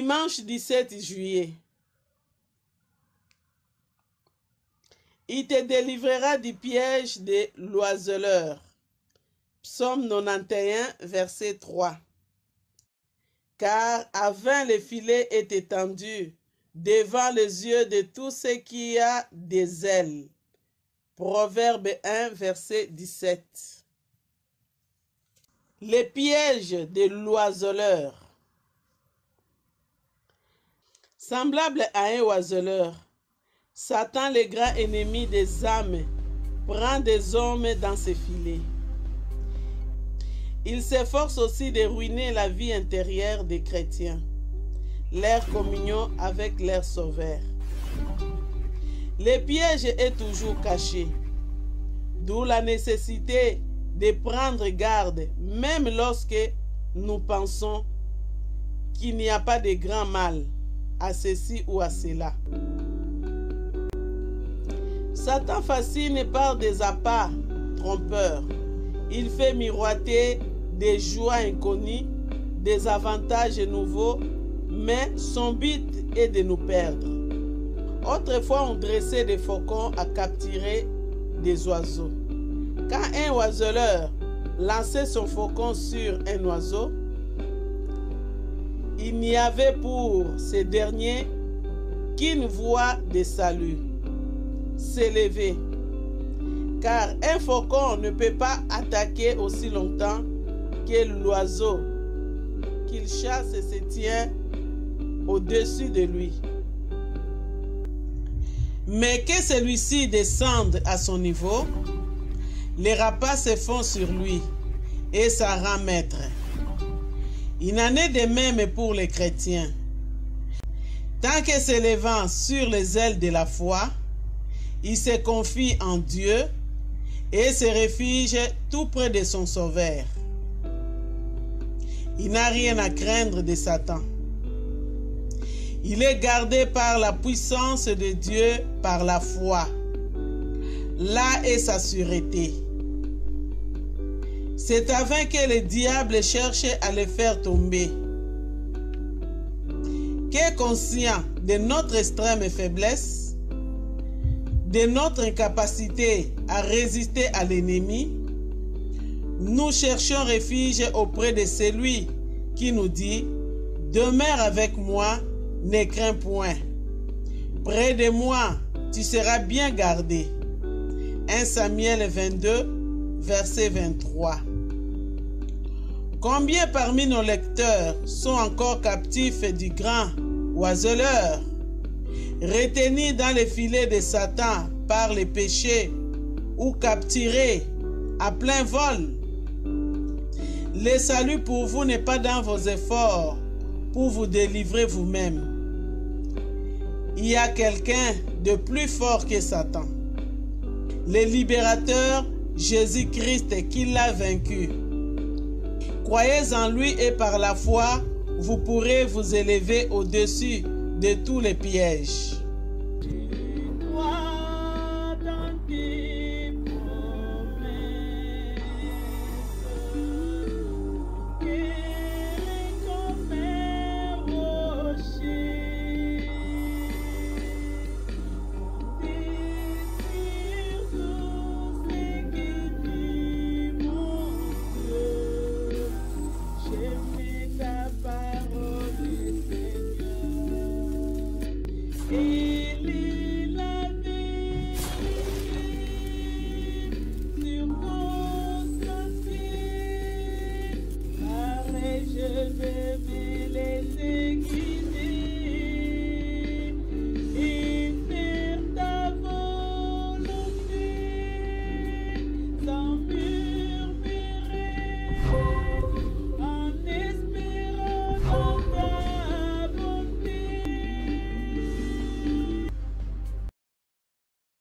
Dimanche 17 juillet. Il te délivrera du piège des l'oiseleur. Psaume 91, verset 3. Car avant le filet est étendu devant les yeux de tous ceux qui a des ailes. Proverbe 1, verset 17. Les pièges de l'oiseleur. Semblable à un oiseleur, Satan, le grand ennemi des âmes, prend des hommes dans ses filets. Il s'efforce aussi de ruiner la vie intérieure des chrétiens, leur communion avec leur Sauveur. Le piège est toujours caché, d'où la nécessité de prendre garde, même lorsque nous pensons qu'il n'y a pas de grand mal à ceci ou à cela. Satan fascine par des appâts trompeurs. Il fait miroiter des joies inconnues, des avantages nouveaux, mais son but est de nous perdre. Autrefois, on dressait des faucons à capturer des oiseaux. Quand un oiseleur lançait son faucon sur un oiseau, il n'y avait pour ces derniers qu'une voie de salut, s'élever. Car un faucon ne peut pas attaquer aussi longtemps que l'oiseau qu'il chasse se tient au-dessus de lui. Mais que celui-ci descende à son niveau, les rapaces se font sur lui et ça rend maître. Il en est de même pour les chrétiens. Tant que s'élevant sur les ailes de la foi, il se confie en Dieu et se réfugie tout près de son Sauveur. Il n'a rien à craindre de Satan. Il est gardé par la puissance de Dieu par la foi. Là est sa sûreté. C'est afin que le diable cherche à le faire tomber. Qu'est conscient de notre extrême faiblesse, de notre incapacité à résister à l'ennemi, nous cherchons refuge auprès de celui qui nous dit « Demeure avec moi, ne crains point. Près de moi, tu seras bien gardé. » 1 Samuel 22, verset 23. Combien parmi nos lecteurs sont encore captifs du grand oiseleur, retenus dans les filets de Satan par les péchés ou capturés à plein vol? Le salut pour vous n'est pas dans vos efforts pour vous délivrer vous-même. Il y a quelqu'un de plus fort que Satan. Le libérateur Jésus-Christ qui l'a vaincu. Croyez en lui et par la foi, vous pourrez vous élever au-dessus de tous les pièges. Je vais me laisser guider.